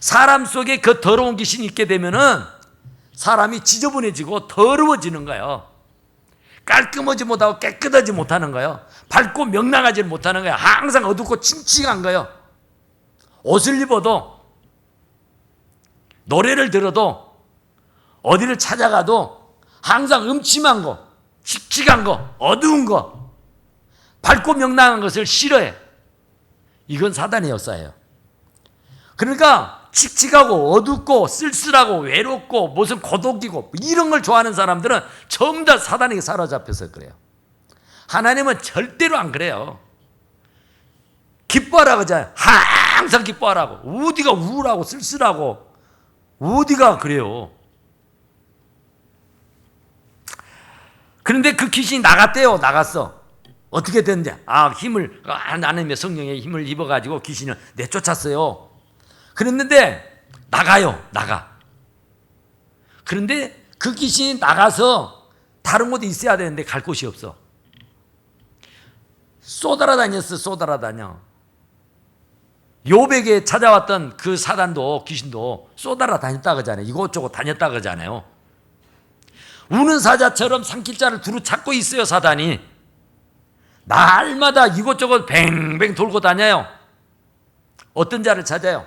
사람 속에 그 더러운 귀신이 있게 되면은 사람이 지저분해지고 더러워지는 거예요. 깔끔하지 못하고 깨끗하지 못하는 거예요. 밝고 명랑하지 못하는 거예요. 항상 어둡고 칙칙한 거예요. 옷을 입어도, 노래를 들어도, 어디를 찾아가도 항상 음침한 거, 칙칙한 거, 어두운 거, 밝고 명랑한 것을 싫어해. 이건 사단의 역사예요. 그러니까 칙칙하고 어둡고 쓸쓸하고 외롭고 무슨 고독이고 이런 걸 좋아하는 사람들은 전부 다 사단에게 사로잡혀서 그래요. 하나님은 절대로 안 그래요. 기뻐하라 그러잖아요. 항상 기뻐하라고. 어디가 우울하고 쓸쓸하고 어디가 그래요. 그런데 그 귀신이 나갔대요. 나갔어. 어떻게 됐는지. 하나님의 성령의 힘을 입어가지고 귀신을 내쫓았어요. 그랬는데 나가. 그런데 그 귀신이 나가서 다른 곳에 있어야 되는데 갈 곳이 없어. 쏘달아다녀. 욥에게 찾아왔던 그 사단도, 귀신도 쏘달아다녔다 그러잖아요. 이곳저곳 다녔다 그러잖아요. 우는 사자처럼 산길자를 두루 찾고 있어요, 사단이. 날마다 이곳저곳 뱅뱅 돌고 다녀요. 어떤 자를 찾아요?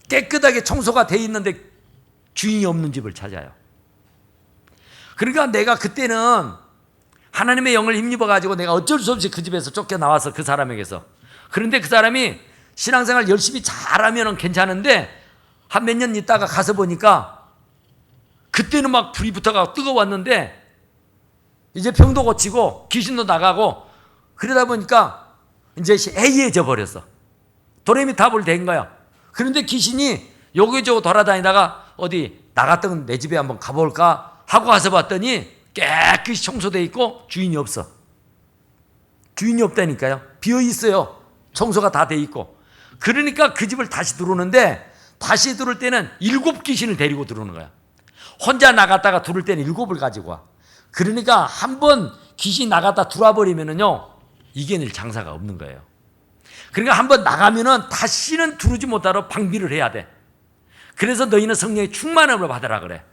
깨끗하게 청소가 돼 있는데 주인이 없는 집을 찾아요. 그러니까 내가 그때는 하나님의 영을 힘입어가지고 내가 어쩔 수 없이 그 집에서 쫓겨나와서 그 사람에게서. 그런데 그 사람이 신앙생활 열심히 잘하면 괜찮은데 한 몇 년 있다가 가서 보니까 그때는 막 불이 붙어가 뜨거웠는데 이제 병도 고치고 귀신도 나가고 그러다 보니까 이제 해이해져 버렸어. 도레미타불 된 거야. 그런데 귀신이 여기저기 돌아다니다가 어디 나갔던 내 집에 한번 가볼까 하고 가서 봤더니 깨끗이 청소돼 있고 주인이 없어. 주인이 없다니까요. 비어 있어요. 청소가 다 돼 있고. 그러니까 그 집을 다시 들어오는데 다시 들어올 때는 7 귀신을 데리고 들어오는 거야. 혼자 나갔다가 들어올 때는 7을 가지고 와. 그러니까 한번 귀신이 나갔다 들어와 버리면은요 이겨낼 장사가 없는 거예요. 그러니까 한번 나가면은 다시는 들어오지 못하도록 방비를 해야 돼. 그래서 너희는 성령의 충만함을 받으라 그래.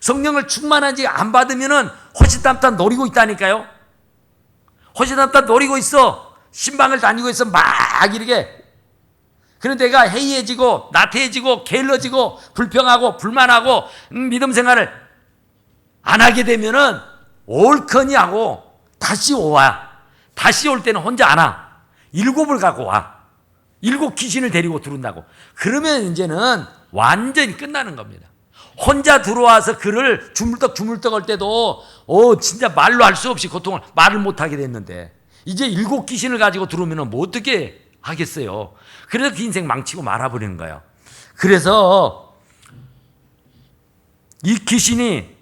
성령을 충만하지 안 받으면은 호시탐탐 노리고 있다니까요. 호시탐탐 노리고 있어. 신방을 다니고 있어. 막 이렇게. 그런데 내가 해이해지고 나태해지고 게을러지고 불평하고 불만하고 믿음 생활을 안 하게 되면은 옳거니 하고 다시 오와. 다시 올 때는 혼자 안 와. 7을 갖고 와. 7 귀신을 데리고 들어온다고. 그러면 이제는 완전히 끝나는 겁니다. 혼자 들어와서 그를 주물떡 할 때도 진짜 말로 할 수 없이 고통을 말을 못하게 됐는데 이제 7 귀신을 가지고 들어오면 뭐 어떻게 하겠어요. 그래서 그 인생 망치고 말아버리는 거예요. 그래서 이 귀신이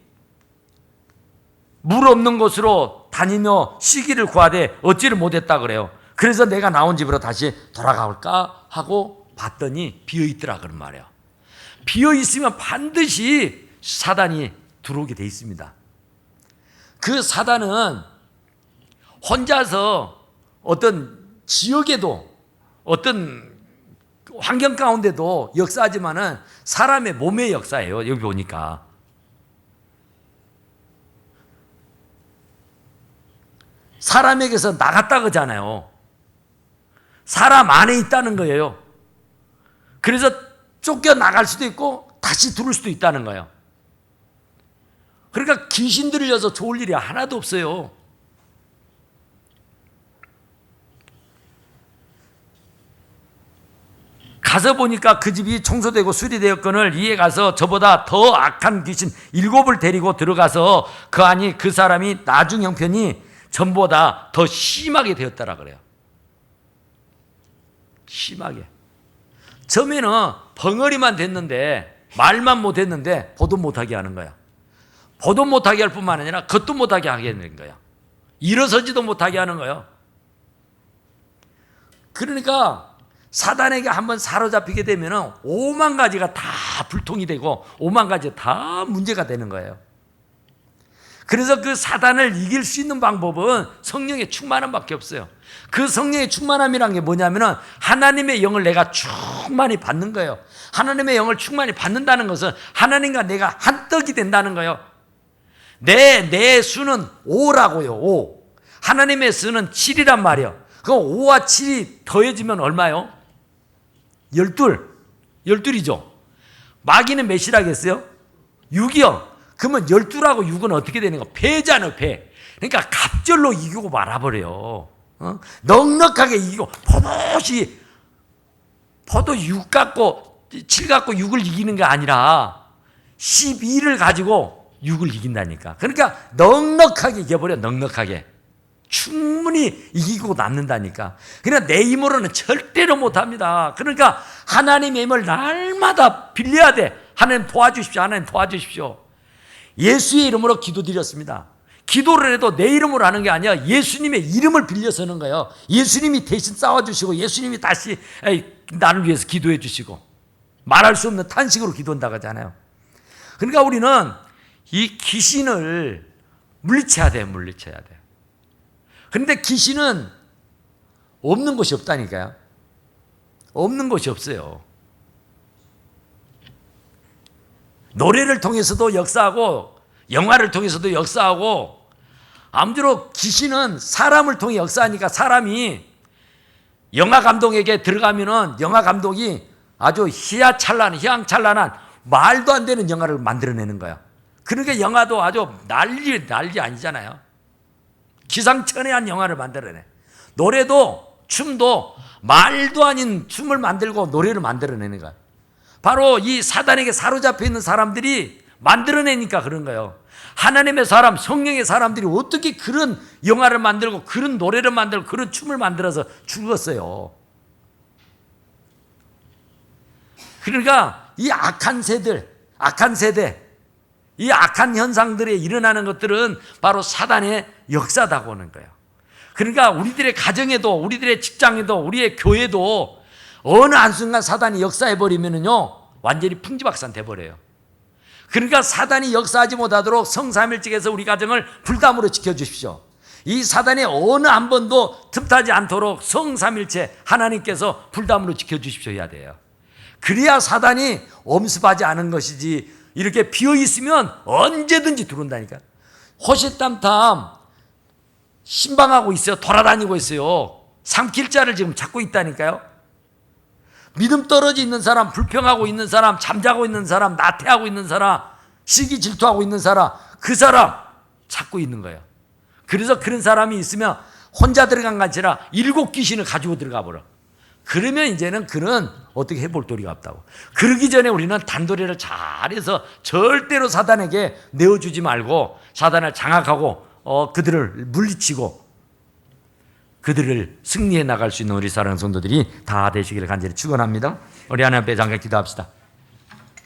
물 없는 곳으로 다니며 쉬기를 구하되 얻지를 못했다 그래요. 그래서 내가 나온 집으로 다시 돌아가볼까 하고 봤더니 비어있더라 그런 말이에요. 비어있으면 반드시 사단이 들어오게 돼 있습니다. 그 사단은 혼자서 어떤 지역에도 어떤 환경 가운데도 역사하지만은 사람의 몸의 역사예요. 여기 보니까 사람에게서 나갔다 그러잖아요. 사람 안에 있다는 거예요. 그래서 쫓겨나갈 수도 있고 다시 들어올 수도 있다는 거예요. 그러니까 귀신 들려서 좋을 일이 하나도 없어요. 가서 보니까 그 집이 청소되고 수리되었거늘 이에 가서 저보다 더 악한 귀신 7을 데리고 들어가서 그 안이 그 사람이 나중 형편이 전보다 더 심하게 되었다라 그래요. 심하게. 처음에는 벙어리만 됐는데 말만 못했는데 보도 못하게 하는 거야. 보도 못하게 할 뿐만 아니라 겉도 못하게 하게 되는 거야. 일어서지도 못하게 하는 거예요. 그러니까 사단에게 한번 사로잡히게 되면 5만 가지가 다 불통이 되고 5만 가지 다 문제가 되는 거예요. 그래서 그 사단을 이길 수 있는 방법은 성령의 충만함밖에 없어요. 그 성령의 충만함이란 게 뭐냐면은 하나님의 영을 내가 충만히 받는 거예요. 하나님의 영을 충만히 받는다는 것은 하나님과 내가 한떡이 된다는 거예요. 내 수는 5라고요. 5. 하나님의 수는 7이란 말이에요. 그 5와 7이 더해지면 얼마요? 12. 12이죠. 마귀는 몇이라겠어요? 6이요. 그러면 12하고 6은 어떻게 되는 거? 패잖아요, 패. 그러니까 갑절로 이기고 말아버려요. 넉넉하게 이기고 포도 6 갖고 7 갖고 6을 이기는 게 아니라 12를 가지고 6을 이긴다니까. 그러니까 넉넉하게 이겨버려. 넉넉하게. 충분히 이기고 남는다니까. 그러나 내 힘으로는 절대로 못합니다. 그러니까 하나님의 힘을 날마다 빌려야 돼. 하나님 도와주십시오. 하나님 도와주십시오. 예수의 이름으로 기도드렸습니다. 기도를 해도 내 이름으로 하는 게 아니라 예수님의 이름을 빌려서 하는 거예요. 예수님이 대신 싸워주시고 예수님이 다시 나를 위해서 기도해 주시고 말할 수 없는 탄식으로 기도한다고 하잖아요. 그러니까 우리는 이 귀신을 물리쳐야 돼요. 물리쳐야 돼요. 그런데 귀신은 없는 곳이 없다니까요. 없는 곳이 없어요. 노래를 통해서도 역사하고 영화를 통해서도 역사하고 아무쪼록 귀신은 사람을 통해 역사하니까 사람이 영화 감독에게 들어가면은 영화 감독이 아주 희양찬란한 말도 안 되는 영화를 만들어내는 거야. 그러니까 영화도 아주 난리 아니잖아요. 기상천외한 영화를 만들어내. 노래도 춤도 말도 아닌 춤을 만들고 노래를 만들어내는 거야. 바로 이 사단에게 사로잡혀 있는 사람들이 만들어내니까 그런 거예요. 하나님의 사람, 성령의 사람들이 어떻게 그런 영화를 만들고 그런 노래를 만들고 그런 춤을 만들어서 죽었어요. 그러니까 이 악한 세대, 이 악한 현상들이 일어나는 것들은 바로 사단의 역사다고 하는 거예요. 그러니까 우리들의 가정에도, 우리들의 직장에도, 우리의 교회도 어느 한순간 사단이 역사해버리면요, 완전히 풍지박산 돼버려요. 그러니까 사단이 역사하지 못하도록 성삼일직에서 우리 가정을 불담으로 지켜주십시오. 이 사단이 어느 한 번도 틈타지 않도록 성삼일체 하나님께서 불담으로 지켜주십시오 해야 돼요. 그래야 사단이 엄습하지 않은 것이지, 이렇게 비어있으면 언제든지 들어온다니까. 호시탐탐 신방하고 있어요. 돌아다니고 있어요. 삼킬 자를 지금 찾고 있다니까요. 믿음 떨어져 있는 사람, 불평하고 있는 사람, 잠자고 있는 사람, 나태하고 있는 사람, 시기 질투하고 있는 사람, 그 사람 찾고 있는 거예요. 그래서 그런 사람이 있으면 혼자 들어간 게 아니라 7 귀신을 가지고 들어가 버려. 그러면 이제는 그는 어떻게 해볼 도리가 없다고. 그러기 전에 우리는 단도리를 잘해서 절대로 사단에게 내어주지 말고 사단을 장악하고 그들을 물리치고 그들을 승리해 나갈 수 있는 우리 사랑하는 성도들이 다 되시기를 간절히 축원합니다. 우리 하나님 앞에 잠깐 기도합시다.